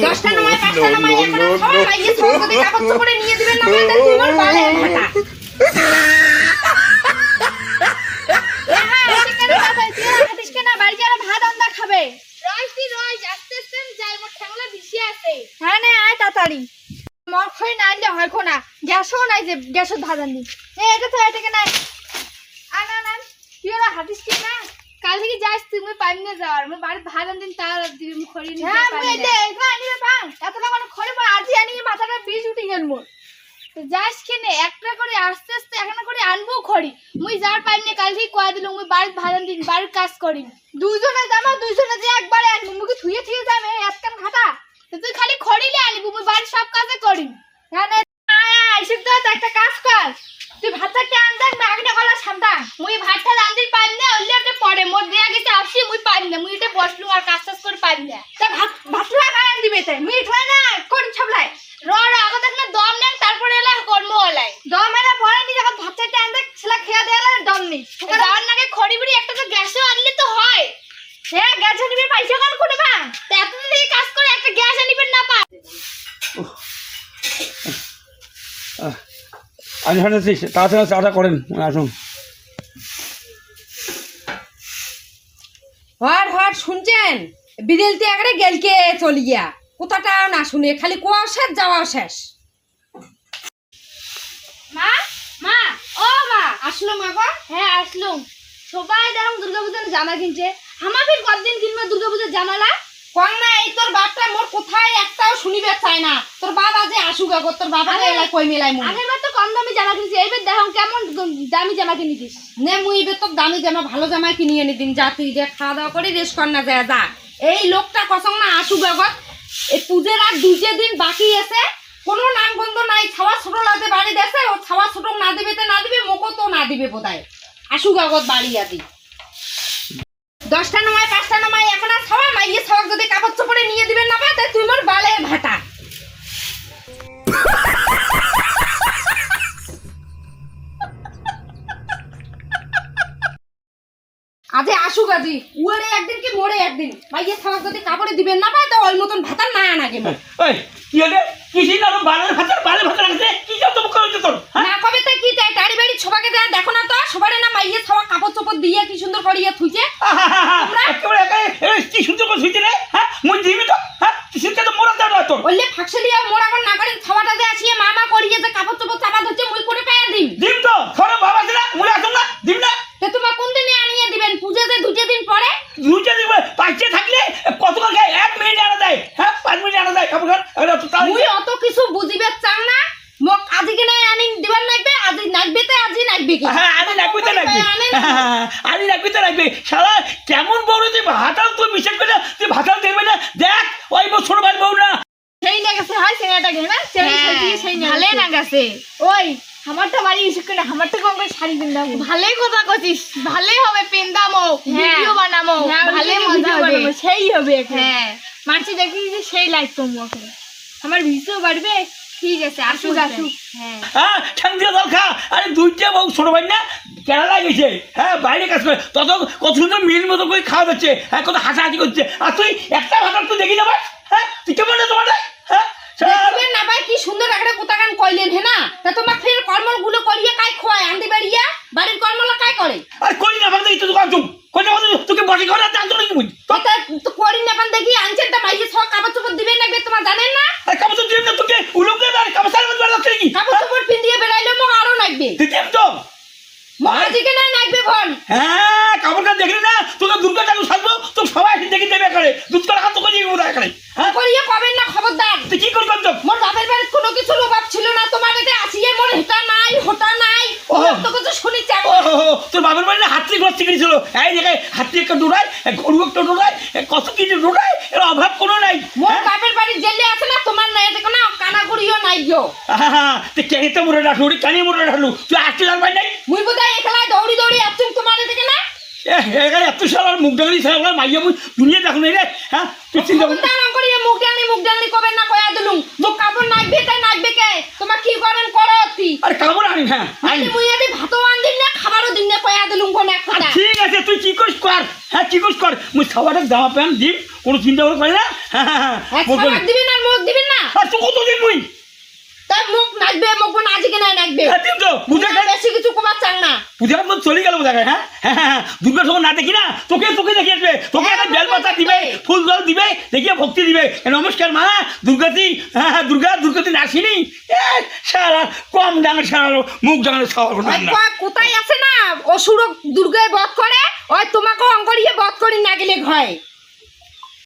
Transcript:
10টা নয় 5টা নয় এখন সবাই মাইয়ে সবকে কাপড় চোপড়ে নিয়ে দিবেন না বলতে তোমার বালে ভাটা হ্যাঁ না আয় তাড়াতাড়ি মর খই না আনলে হয় খোনা গ্যাসও নাই যে গ্যাসের ভাজা নি এটা তো এটাকে নাই আনা না তুই ওরা হাতিস কি না কাল থেকে যাস তুমি পাইম না যাওয়ার আমি বাড়ি ভাজান দিন তার দিন খড়ি নি হ্যাঁ মই এটা এবা আনিবে পাং এত না মানে খড়ি পর আজি আনি মাথাটা বীজ উঠি গেল মোর যাস কেনে একটা করে আস্তে আস্তে এখন করে আনবো খড়ি মুই যার পাইম না কাল থেকে কয়া দিল মুই বাড়ি ভাজান দিন বাড়ির কাজ করি দুইজনে জামা দুইজনে যে একবারে আনবো মুকে থুয়ে থুয়ে যাবে এতকান ঘাটা তুই খালি খড়িলে আনিবি মুই বাড়ির সব কাজে করি হ্যাঁ আইসব তো একটা কাজ কর তুই ভাতটা টান দেখ না আগে গলা সামটা মুই ভাতটা রাঁধতে পারি না ওইটা পরে মোর দেয়া গেছে আসি মুই পারি না মুই এটা বসলু আর কাজ টাজ করে পারি না তা ভাতলা খাই দিবে তাই মিট হয় না কোন ছাবলাই আগে দেখ না দম নেন তারপরে এলা কর্ম হলাই দম এলা পরে নি যখন ভাতটা টান দেখ ছেলা খেয়া দেলা দম নি দাওয়ার নাকি খড়ি বিড়ি একটা তো গ্যাসও আনলে তো হয় হ্যাঁ গ্যাস আনিবে পয়সা কোন কোনে বা তা এতদিন থেকে কাজ করে একটা গ্যাস আনিবেন না পা আমি হাঁটাচ্ছি তাড়াতাড়ি চাটা করেন আসুন হট শুনছেন বিদেলতে একবারে গেলকে চলি গিয়া কোথাটা না শুনে খালি কোয়া শেষ যাওয়া শেষ মা মা ও মা আসলো মা গো হ্যাঁ আসলো সবাই দেখুন দুর্গাপূজার জামা কিনছে আমার ফির কতদিন কিনবে দুর্গাপূজার জামালা কোন না এই তোর বাপটা মোর কোথায় একটাও শুনিবে চায় না তোর বাবা যে আসুগা গো তোর বাবা এলাই কই মেলাই মু আগেরবার তো কম দামি জামা কিনছি এইবার দেখুন কেমন দামি জামা কিনিছিস নে মুই এবার তো দামি জামা ভালো জামা কিনিয়ে নি দিন যা তুই যে খাওয়া দাওয়া করে রেস্ট কর না যায় যা এই লোকটা কসম না আসুগা গো এই পূজের আর দুইটা দিন বাকি আছে কোনো নাম বন্ধ নাই ছাওয়া ছোট লাগতে বাড়ি দেছে ও ছাওয়া ছোট না দিবে তে না দিবে মোকো তো না দিবে বোধহয় আসুগা গো বাড়ি আদি 10টা নয় 5টা নয় এখন আর ছাওয়া মাইয়ে ছাওয়া যদি কাপড় চোপড়ে নিয়ে দিবেন না তে তুই মোর বালের ভাটা আজে আসুক আজি উড়ে একদিন কি মোড়ে একদিন মাইয়ে ছাওয়া যদি কাপড়ে দিবেন না তো ওই মতন ভাতা না আনাগে ওই কি হলে কিসি না বালের ভাত রাখছে কি যত মুখ হইতো তোর না কবে তাই কি তাই টাড়ি বাড়ি সবাইকে দেয়া দেখো না তো সবারে না মাইয়ে ছাওয়া কাপড় চোপড় দিয়ে কি সুন্দর করিয়া থুইছে একেবারে কি সুন্দর করে থুইছে রে হ্যাঁ মুই দিবি তো হ্যাঁ কিসিতে তো মোরা দাও তোর ওইলে ফাকশলিয়া মোরা কোন না করেন ছাওয়াটা দে আসিয়ে মামা করিয়ে যে কাপড় চোপড় চাপা ধরছে মুই করে পায়া দিম দিম তো থরে বাবা দিলা মুই আসুন না দিম না তে তোমা কোন দিনে আনিয়ে দিবেন পূজাতে দুটো দিন পরে দুইটা দিন পাঁচটা থাকলে কত করে 1 মিনিট আনা যায় হ্যাঁ 5 মিনিট আনা যায় কাপড় মুই অত কিছু বুঝিবে চান না মোক আজকে নাই আনি দিবার লাগবে আজ নাগবে তে আজই নাগবে কি হ্যাঁ আনি নাগবে তে লাগবে আনি নাগবে তে লাগবে শালা কেমন বড় তুই ভাতাল তুই বিশ্বাস করে তুই ভাতাল দেখবে না দেখ ওই বছর ভাই বউ না সেই না গেছে হয় সেটা গেবে সেই ভালে না গেছে ওই আমারটা বাড়ি এসে করে আমারটা কোন করে শাড়ি পিন্দাবো ভালোই কথা কইছিস ভালোই হবে পিন্দামো ভিডিও বানামো ভালোই মজা হবে সেই হবে হ্যাঁ মানছি দেখি যে সেই লাইক করবো এখন আমার ভিডিও বাড়বে ঠিক আছে আসুক আসুক হ্যাঁ ঠাং দিয়ে দল খা আরে দুইটা বউ ছোট ভাই না কেরালা গেছে হ্যাঁ বাইরে কাজ করে তত কত সুন্দর মিল মতো করে খাওয়া যাচ্ছে হ্যাঁ কত হাসাহাসি করছে আর তুই একটা ভাতাল তুই দেখি না ভাই হ্যাঁ তুই কেমন না তোমার হ্যাঁ না ভাই কি সুন্দর একটা কোতাকান কইলেন হে না তা তোমার ফের কর্মগুলো করিয়ে কাই খোয়ায় আন্দি বাড়িয়া বাড়ির কর্মলা কাই করে আর করি না ভাবতে তো দোকান চুপ কই না তোকে বসে ঘরে জানতো নাকি বুঝ তো করি না পান দেখি আনছেটা মাইয়ে সব কাপড় চোপড় দিবেন লাগবে তোমার জানেন না আর কাপড় তো দিবেন না তোকে উলোকে আর কাপড় সার মধ্যে রাখতে কি কাপড় চোপড় পিন্দিয়ে বেড়াইলে মো আরো লাগবে দিতেম তো মহাজিকে না লাগবে ফোন হ্যাঁ কাপড়টা দেখলি না তোকে দুর্গা চালু সাজবো তো সবাই দেখি দেবে করে দুধ করা হাত তোকে দিয়ে উড়ায় করে হ্যাঁ করিয়ে কবেন না খবরদার তুই কি করবি তো মোর বাপের বাড়ি কোনো কিছু অভাব ছিল না তোমার এতে আসিয়ে মোর হেটা নাই হোটা নাই তো কিছু শুনি চাই তোর বাবার বাড়ি হাতি ঘর থেকে ছিল এই জায়গায় হাতি একটা ডোড়ায় গরু একটা ডোড়ায় কত কিছু ডোড়ায় এর অভাব কোনো নাই মোর বাপের বাড়ি জেলে আছে না তোমার নাই দেখো না কানা করিও নাই গো হ্যাঁ তুই কেনে তো মোরে রাখলু কানে মোরে রাখলু তুই আসতে জানবাই নাই মুই বোধহয় একলাই দৌড়ি দৌড়ি আসছুম তোমার দেখে না এত সালার মুখ ডাঙি সালা মাইয়া মুই দুনিয়া দেখো নাই রে হ্যাঁ তুই চিন্তা কর না করিয়ে মুখ ডাঙি কবেন না কয়া দিলুম তো কাপড় নাগবে তাই নাগবে কে তোমার কি করেন করো অতি আর কাপড় আনি হ্যাঁ আনি মুই এদি ভাতও আন দিন না খাবারও দিন না কয়া দিলুম কোন এক কথা ঠিক আছে তুই কি করিস কর হ্যাঁ কি করিস কর মুই খাবারের জামা প্যান্ট দিম কোনো চিন্তা করে না মুখ বলি। দিবেন আর মুখ দিবেন না আর তুই কতদিন মুই তাই মুখ নাচবে মুখ বোন আজকে নাই নাচবে দিন তো বুঝে গেল বেশি কিছু কমার চান না পূজা তো চলে গেল বোঝা হ্যাঁ হ্যাঁ দুর্গা সময় না দেখি না তোকে তোকে দেখে আসবে তোকে একটা বেলপাতা দিবে ফুল জল দিবে দেখিয়ে ভক্তি দিবে নমস্কার মা দুর্গাতি হ্যাঁ দুর্গাতি নাসিনি সারা কম ডাঙে সারা মুখ ডাঙে খাওয়ার না কোথায় আছে না অসুর দুর্গায় বধ করে ওই তোমাকে অঙ্করিয়ে বধ করি না গেলে হয়